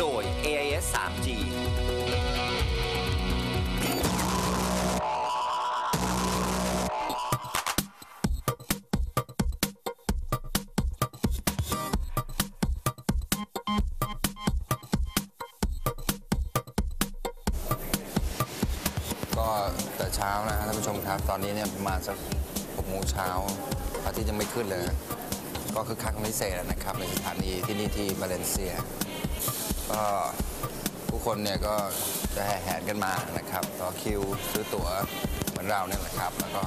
โดย AIS 3G ก็แต่เช้านะท่านผู้ชมครับตอนนี้เนี่ยประมาณสัก6 โมงเช้าพระอาทิตย์ยังไม่ขึ้นเลยก็คือคักพิเศษนะครับในสถานีที่นี่ที่บาเลนเซียก็ผู้คนเนี่ยก็จะแห่แหนกันมานะครับต่อคิวซื้อตั๋วเหมือนเราเนี่ยแหละครับแล้วก็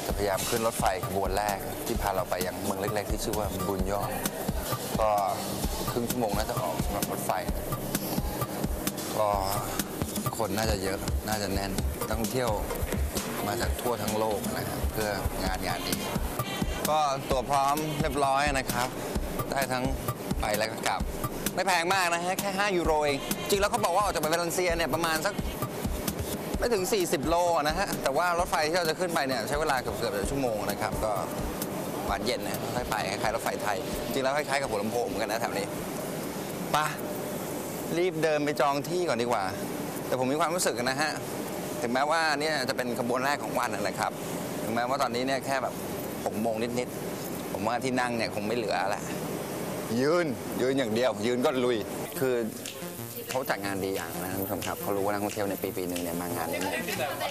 จะพยายามขึ้นรถไฟขบวนแรกที่พาเราไปยังเมืองเล็กๆที่ชื่อว่าบุญยอดก็ครึ่งชั่วโมงน่าจะออกสำหรับรถไฟก็คนน่าจะเยอะน่าจะแน่นนักท่องเที่ยวมาจากทั่วทั้งโลกนะครับเพื่องานนี้ก็ตั๋วพร้อมเรียบร้อยนะครับได้ทั้งไปแล้วก็กลับไม่แพงมากนะฮะแค่5 ยูโรเองจริงแล้วเขาบอกว่าออกจากบาเลนเซียเนี่ยประมาณสักไม่ถึง40 โลนะฮะแต่ว่ารถไฟที่เราจะขึ้นไปเนี่ยใช้เวลาเกือบชั่วโมงนะครับก็หวานเย็นนะค่อยไปคล้ายๆรถไฟไทยจริงแล้วคล้ายๆกับหัวลำโพงเหมือนกันนะแถวนี้ไปรีบเดินไปจองที่ก่อนดีกว่าแต่ผมมีความรู้สึกนะฮะถึงแม้ว่าเนี่ยจะเป็นขบวนแรกของวันนะครับถึงแม้ว่าตอนนี้เนี่ยแค่แบบ6 โมงนิดๆผมว่าที่นั่งเนี่ยคงไม่เหลือแล้วยืนอย่างเดียวยืนก็ลุยคือเขาจัดงานดีอย่างนะท่านผู้ชมครับเขารู้ว่านักท่องเที่ยวในปีหนึ่งเนี่ยมางานนี้เนี่ย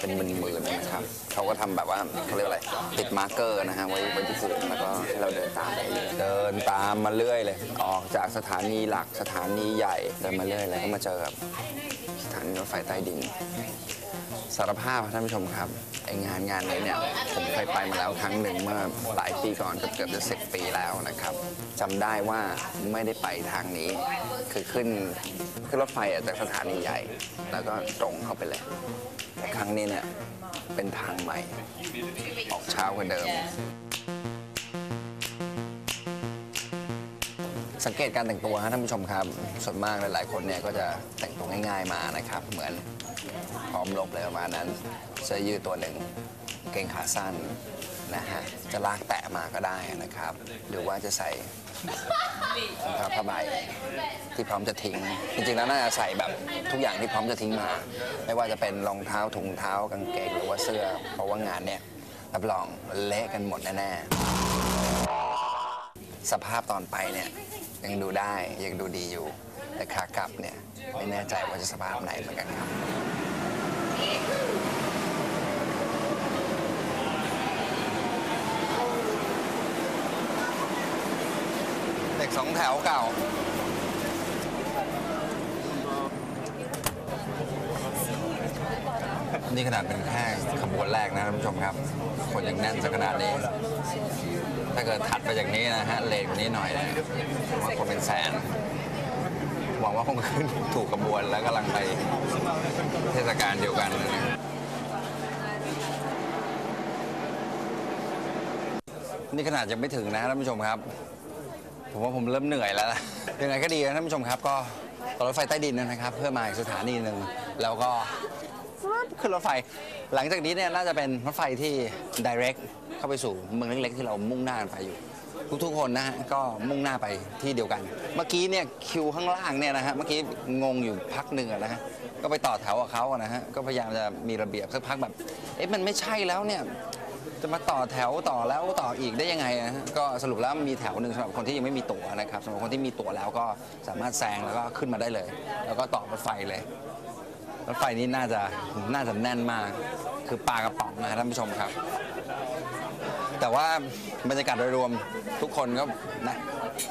เป็นหมื่นๆนะครับเขาก็ทำแบบว่าเขาเรียกอะไรติดมาร์กเกอร์นะฮะไว้ที่พื้นแล้วก็ให้เราเดินตามไปเดินตามมาเรื่อยเลยออกจากสถานีหลักสถานีใหญ่เดินมาเรื่อยแล้วก็มาเจอกับสถานีรถไฟใต้ดินสารภาพท่านผู้ชมครับไองานนี้เนี่ยผมเคยไปมาแล้วครั้งหนึ่งเมื่อหลายปีก่อนเกือบจะ10 ปีแล้วนะครับจำได้ว่าไม่ได้ไปทางนี้คือขึ้นรถไฟจากสถานีใหญ่แล้วก็ตรงเข้าไปเลยแต่ครั้งนี้เนี่ยเป็นทางใหม่ออกเช้ากว่าเดิมสังเกตการแต่งตัวท่านผู้ชมครับส่วนมากหลายๆคนเนี่ยก็จะแต่งตัวง่ายๆมานะครับเหมือนพร้อมรบเลยประมาณนั้นเสื้อยืดตัวหนึ่งเกงขาสั้นนะฮะจะลากแตะมาก็ได้นะครับหรือว่าจะใส่รองเท้าผ้าใบที่พร้อมจะทิ้งจริงๆแล้วน่าจะใส่แบบทุกอย่างที่พร้อมจะทิ้งมาไม่ว่าจะเป็นรองเท้าถุงเท้ากางเกงหรือว่าเสื้อเพราะว่างานเนี่ยรับรองเละกันหมดแน่ๆสภาพตอนไปเนี่ยยังดูได้ยังดูดีอยู่แต่ขากลับเนี่ยไม่แน่ใจว่าจะสภาพไหนเหมือนกันครับเด็ก2 แถวเก่านี่ขนาดเป็นแค่ขบวนแรกนะท่านผู้ชมครับคนยังแน่นสักขนาดนี้ถ้าเกิดถัดไปจากนี้นะฮะเลทกว่านี้หน่อยนะว่าคนเป็นแสนหวังว่าคงขึ้นถูกขบวนแล้วกำลังไปเทศกาลเดียวกันนี่ขนาดยังไม่ถึงนะท่านผู้ชมครับผมว่าผมเริ่มเหนื่อยแล้วนะยังไงก็ดีนะท่านผู้ชมครับก็ต่อรถไฟใต้ดินนะครับเพื่อมาอีกสถานีหนึ่งแล้วก็ขึ้นรถไฟหลังจากนี้เนี่ยน่าจะเป็นรถไฟที่ direct เข้าไปสู่เมืองเล็กๆที่เรามุ่งหน้าไปอยู่ทุกๆคนนะฮะก็มุ่งหน้าไปที่เดียวกันเมื่อกี้เนี่ยคิวข้างล่างเนี่ยนะฮะเมื่อกี้งงอยู่พักหนึ่งนะฮะก็ไปต่อแถวกับเขานะฮะก็พยายามจะมีระเบียบสักพักแบบมันไม่ใช่แล้วเนี่ยจะมาต่อแถวต่อแล้วต่ออีกได้ยังไงนะฮะก็สรุปแล้วมีแถวหนึ่งสำหรับคนที่ยังไม่มีตั๋วนะครับสำหรับคนที่มีตั๋วแล้วก็สามารถแซงแล้วก็ขึ้นมาได้เลยแล้วก็ต่อรถไฟเลยรถไฟนี้น่าจะแน่นมากคือปลากระป๋องนะท่านผู้ชมครับแต่ว่าบรรยากาศโดยรวมทุกคนก็นะ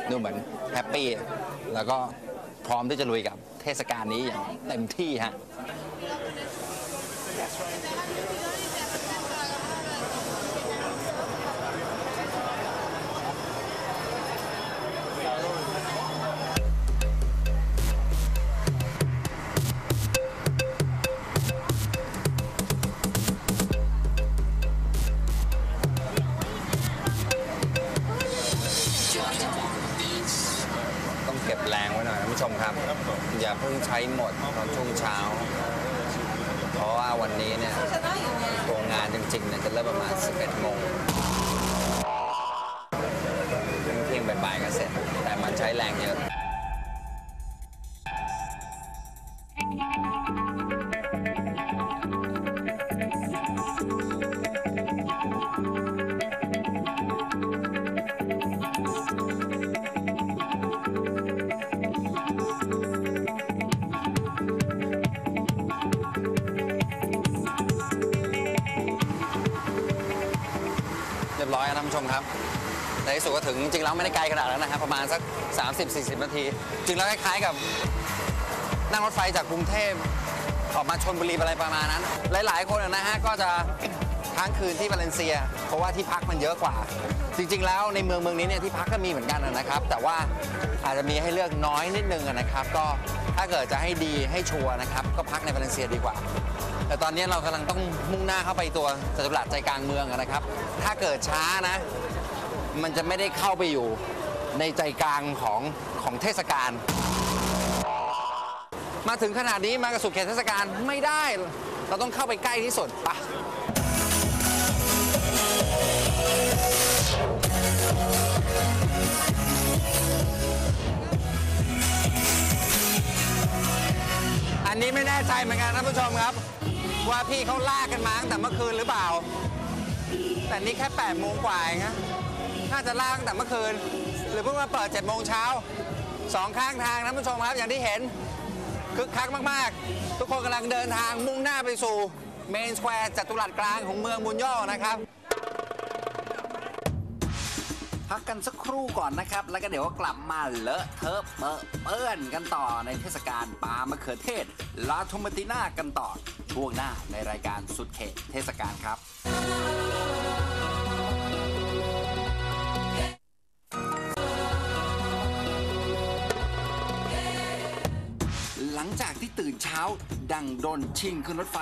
ดูเหมือนแฮปปี้แล้วก็พร้อมที่จะลุยกับเทศกาลนี้อย่างเต็มที่ฮะเก็บแรงไว้หน่อยท่านผู้ชมครับอย่าเพิ่งใช้หมดตอนช่วงเช้าเพราะว่าวันนี้เนี่ยตัวงานจริงๆเนี่ยจะเริ่มประมาณ11 โมงเที่ยงบ่ายๆก็เสร็จแต่มันใช้แรงเยอะ ร้อยท่านผู้ชมครับในที่สุดก็ถึงจริงๆแล้วไม่ได้ไกลขนาดนั้นนะครับประมาณสัก 30-40 นาทีจริงแล้วคล้ายๆกับนั่งรถไฟจากกรุงเทพออกมาชลบุรีอะไรประมาณนั้นหลายๆคนนะฮะก็จะค้างคืนที่วาเลนเซียเพราะว่าที่พักมันเยอะกว่าจริงๆแล้วในเมืองนี้เนี่ยที่พักก็มีเหมือนกันนะครับแต่ว่าอาจจะมีให้เลือกน้อยนิดนึงนะครับก็ถ้าเกิดจะให้ดีให้ชัวร์นะครับก็พักในวาเลนเซียดีกว่าแต่ตอนนี้เรากำลังต้องมุ่งหน้าเข้าไปตัวจัตุรัสใจกลางเมืองนะครับถ้าเกิดช้านะมันจะไม่ได้เข้าไปอยู่ในใจกลางของเทศกาลมาถึงขนาดนี้มากระสุดเขตเทศกาลไม่ได้เราต้องเข้าไปใกล้ที่สุดปะอันนี้ไม่แน่ใจเหมือนกันท่านผู้ชมครับว่าพี่เขาลากกันมาตั้งแต่เมื่อคืนหรือเปล่าแต่นี่แค่8 โมงกว่าเองนะน่าจะลากตั้งแต่เมื่อคืนหรือเพิ่งมาเปิด7 โมงเช้า2 ข้างทางท่านผู้ชมครับอย่างที่เห็นคึกคักมากๆทุกคนกำลังเดินทางมุ่งหน้าไปสู่เมนสแควร์จัตุรัสกลางของเมืองบุญย่อนะครับพักกันสักครู่ก่อนนะครับแล้วก็เดี๋ยวกลับมาเลอะเทอะเปื้อนกันต่อในเทศกาลปลามะเขือเทศลาโทมาติน่ากันต่อช่วงหน้าในรายการสุดเขตเทศกาลครับหลังจากที่ตื่นเช้าดังดนชิงขึ้นรถไฟ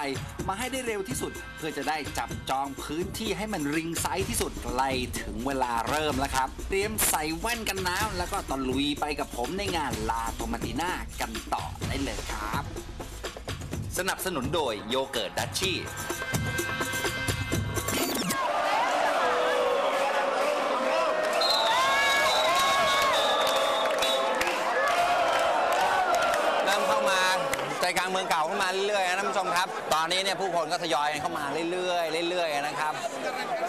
มาให้ได้เร็วที่สุดเพื่อจะได้จับจองพื้นที่ให้มันริงไซส์ที่สุดใกล้ถึงเวลาเริ่มแล้วครับเตรียมใส่แว่นกันน้ำแล้วก็ตะลุยไปกับผมในงานลาโทมาติน่ากันต่อได้เลยครับสนับสนุนโดยโยเกิร์ตดัชชี่ใจกลางเมืองเก่าเข้ามาเรื่อยๆนะท่านผู้ชมครับตอนนี้เนี่ยผู้คนก็ทยอยเข้ามาเรื่อยๆนะครับ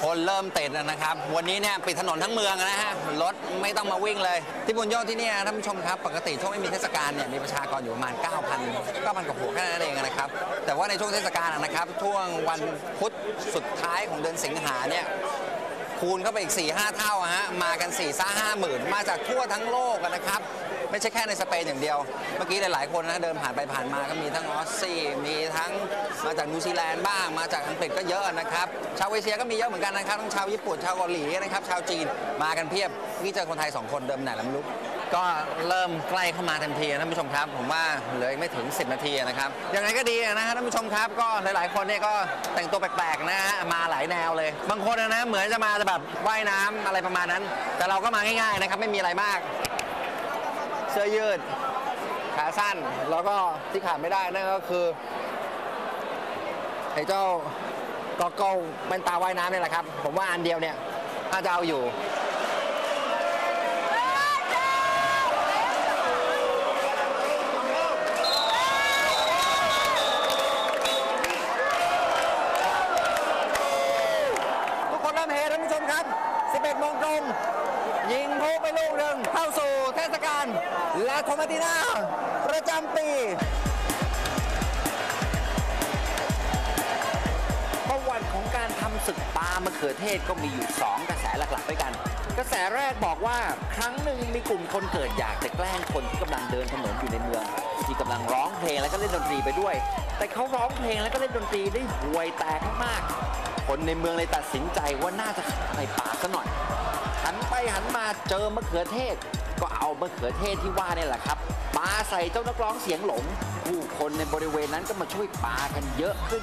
คนเริ่มติดนะครับวันนี้เนี่ยปิดถนนทั้งเมืองนะฮะรถไม่ต้องมาวิ่งเลยที่บุญย่อที่นี่ท่านผู้ชมครับปกติช่วงไม่มีเทศกาลเนี่ยมีประชากรอยู่ประมาณ 9,000 กว่าหัวแค่นั้นเองนะครับแต่ว่าในช่วงเทศกาลนะครับช่วงวันพุธสุดท้ายของเดือนสิงหาเนี่ยคูณเข้าไปอีก 4-5 เท่าฮะมากัน 4-5 หมื่นมาจากทั่วทั้งโลกนะครับไม่ใช่แค่ในสเปนอย่างเดียวเมื่อกี้หลายๆคนนะเดินผ่านไปผ่านมาก็มีทั้งออสซี่มีทั้งมาจากนิวซีแลนด์บ้างมาจากอังกฤษก็เยอะนะครับชาวเอเชียก็มีเยอะเหมือนกันนะครับทั้งชาวญี่ปุ่นชาวเกาหลีนะครับชาวจีนมากันเพียบนี่เจอคนไทย2 คนเดิมไหนแล้วไม่รู้ก็เริ่มใกล้เข้ามาทันทีท่านผู้ชมครับผมว่าเหลือไม่ถึง10 นาทีนะครับยังไงก็ดีนะฮะท่านผู้ชมครับก็หลายๆคนเนี่ยก็แต่งตัวแปลกๆนะฮะมาหลายแนวเลยบางคนนะเหมือนจะมาแบบว่ายน้ำอะไรประมาณนั้นแต่เราก็มาง่ายๆนะครับไม่มีอะไรมากเสื้อยืดขาสั้นแล้วก็ที่ขาดไม่ได้นั่นก็คือไอ้เจ้ากอเกิลเป็นตาว่ายน้ำนี่แหละครับผมว่าอันเดียวเนี่ยถ้าจะเอาอยู่ทุกคนเริ่มเฮท่านผู้ชมครับ11 โมงตรงยิงพลุไปลูกหนึ่งเข้าสู่เทศกาลลาโทมาติน่าประจำปีประวัติของการทำศึกปลามะเขือเทศก็มีอยู่2 กระแสหลักๆด้วยกันกระแสแรกบอกว่าครั้งหนึ่งมีกลุ่มคนเกิดอยากจะแกล้งคนที่กำลังเดินถนนอยู่ในเมืองที่กำลังร้องเพลงแล้วก็เล่นดนตรีไปด้วยแต่เขาร้องเพลงแล้วก็เล่นดนตรีได้ห่วยแตกมากคนในเมืองเลยตัดสินใจว่าน่าจะเข้าไปป่าซะหน่อยหันไปหันมาเจอมะเขือเทศก็เอามะเขือเทศที่ว่านี่แหละครับปาใส่เจ้านักร้องเสียงหลงผู้คนในบริเวณนั้นก็มาช่วยปากันเยอะขึ้น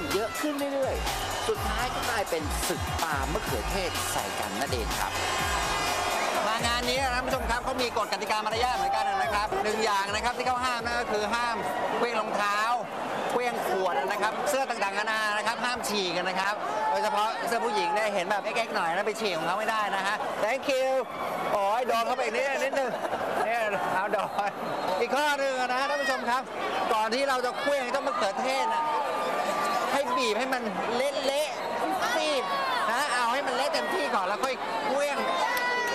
เรื่อยๆสุดท้ายก็กลายเป็นศึกปามะเขือเทศใส่กันนั่นเองครับมางานนี้ท่านผู้ชมครับเขามีกฎกติกามารยาทเหมือนกันนะครับ1 อย่างนะครับที่เขาห้ามนั่นก็คือห้ามเคลื่อนรองเท้าเคลื่อนขวดนะครับเสื้อต่างๆนานานะครับห้ามฉี่กันนะครับโดยเฉพาะเสื้อผู้หญิงเนี่ยเห็นแบบเก๊กๆหน่อยนะไปฉี่ของเขาไม่ได้นะฮะ thank you โอ้ยโดนเข้าไปอีกนิดนึงเนี่ยเอาดอยอีกข้อหนึ่งนะท่านผู้ชมครับก่อนที่เราจะเคลื่อนเจ้ามะเขือเทศนะให้บีบให้มันเละๆซีบนะเอาให้มันเละเต็มที่ก่อนแล้วค่อยเคลื่อน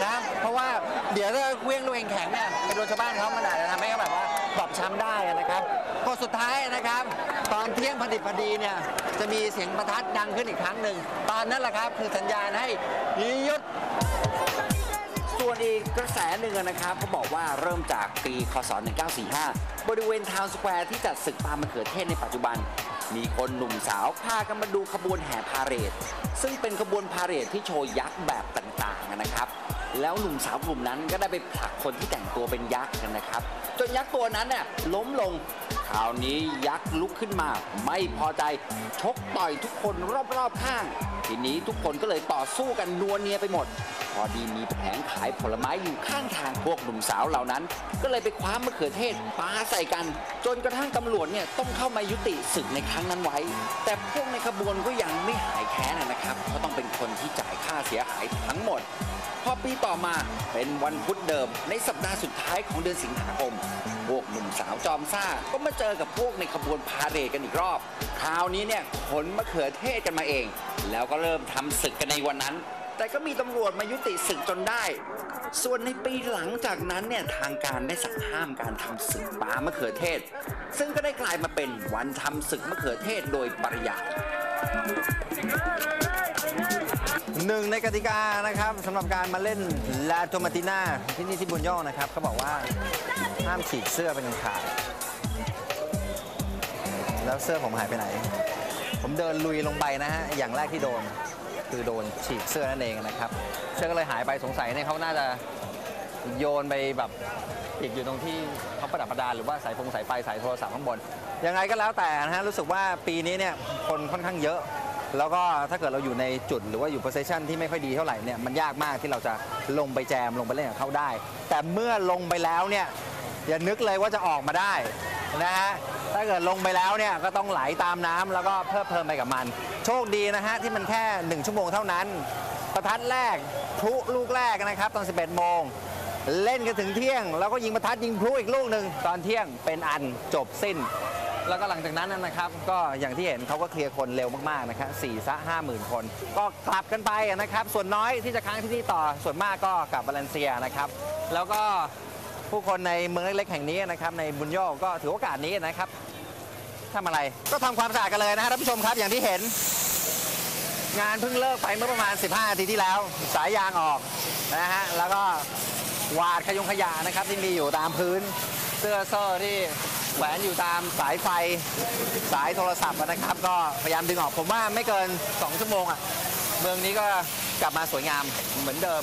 นะเพราะว่าเดี๋ยวถ้าเคลื่อนตัวเองแข็งเนี่ยไปโดนชาวบ้านเขามันอาจจะทำให้เขาแบบว่า บอบช้ำได้นะครับกฎสุดท้ายนะครับตอนเที่ยงพอดีเนี่ยจะมีเสียงประทัดดังขึ้นอีกครั้งหนึ่งตอนนั้นแหละครับคือสัญญาณให้หยุดส่วนอีกกระแสหนึ่งนะครับเขาบอกว่าเริ่มจากปีคศ 1945 บริเวณทาวน์สแควร์ที่จัดศึกปาล์มมะเขือเทศในปัจจุบันมีคนหนุ่มสาวพากันมาดูขบวนแห่พาเหรดซึ่งเป็นขบวนพาเหรดที่โชว์ยักษ์แบบต่างๆนะครับแล้วหนุ่มสาวกลุ่มนั้นก็ได้ไปผลักคนที่แต่งตัวเป็นยักษ์กันนะครับจนยักษ์ตัวนั้นเนี่ยล้มลงคราวนี้ยักษ์ลุกขึ้นมาไม่พอใจชกต่อยทุกคนรอบๆข้างทีนี้ทุกคนก็เลยต่อสู้กันนัวเนียไปหมดพอดีมีแผงขายผลไม้อยู่ข้างทางพวกหนุ่มสาวเหล่านั้นก็เลยไปคว้ามะเขือเทศปาใส่กันจนกระทั่งตำรวจเนี่ยต้องเข้ามายุติศึกในครั้งนั้นไว้แต่พวกในขบวนก็ยังไม่หายแค้นนะครับเพราะต้องเป็นคนที่จ่ายค่าเสียหายทั้งหมดพอปีต่อมาเป็นวันพุธเดิมในสัปดาห์สุดท้ายของเดือนสิงหาคมพวกหนุ่มสาวจอมซ่าก็มาเจอกับพวกในขบวนพาเหรดกันอีกรอบคราวนี้เนี่ยขนมะเขือเทศกันมาเองแล้วก็เริ่มทำศึกกันในวันนั้นแต่ก็มีตำรวจมายุติศึกจนได้ส่วนในปีหลังจากนั้นเนี่ยทางการได้สั่งห้ามการทำศึกปาล์มมะเขือเทศซึ่งก็ได้กลายมาเป็นวันทำศึกมะเขือเทศโดยปริยายหนึ่งในกติกานะครับสำหรับการมาเล่นลาโตมาติน่าที่นี่ที่บุญย่อนะครับเขาบอกว่าห้ามฉีกเสื้อเป็นขาดแล้วเสื้อผมหายไปไหนผมเดินลุยลงไปนะฮะอย่างแรกที่โดนคือโดนฉีกเสื้อนั่นเองนะครับเสื้อก็เลยหายไปสงสัยเนี่ยเขาน่าจะโยนไปแบบติดอยู่ตรงที่เขาประดับประดาหรือว่าสายไฟสายโทรศัพท์ข้างบนยังไงก็แล้วแต่นะฮะรู้สึกว่าปีนี้เนี่ยคนค่อนข้างเยอะแล้วก็ถ้าเกิดเราอยู่ในจุดหรือว่าอยู่โพสิชันที่ไม่ค่อยดีเท่าไหร่เนี่ยมันยากมากที่เราจะลงไปแจมลงไปเล่นกับเขาได้แต่เมื่อลงไปแล้วเนี่ยอย่านึกเลยว่าจะออกมาได้นะฮะถ้าเกิดลงไปแล้วเนี่ยก็ต้องไหลตามน้ำแล้วก็เพลิดเพลินไปกับมันโชคดีนะฮะที่มันแค่1ชั่วโมงเท่านั้นประทัดแรกพลุลูกแรกนะครับตอน 11 โมงเล่นกันถึงเที่ยงแล้วก็ยิงประทัดยิงพลุอีกลูกหนึ่งตอนเที่ยงเป็นอันจบสิ้นแล้วก็หลังจากนั้นนะครับก็อย่างที่เห็นเขาก็เคลียร์คนเร็วมากๆนะครับ50,000 คนก็กลับกันไปนะครับส่วนน้อยที่จะค้างที่นี่ต่อส่วนมากก็กลับบาเลนเซียนะครับแล้วก็ผู้คนในเมืองเล็กๆแห่งนี้นะครับในบุญย่อก็ถือโอกาสนี้นะครับทำอะไรก็ทำความสะอาดกันเลยนะฮะท่านผู้ชมครับอย่างที่เห็นงานเพิ่งเลิกไปเมื่อประมาณ15 นาทีที่แล้วสายยางออกนะฮะแล้วก็หวาดขยะนะครับที่มีอยู่ตามพื้นเสื้อโซ่ที่แขวนอยู่ตามสายไฟสายโทรศัพท์นะครับก็พยายามดึงออกผมว่าไม่เกิน2 ชั่วโมงอ่ะเมืองนี้ก็กลับมาสวยงามเหมือนเดิม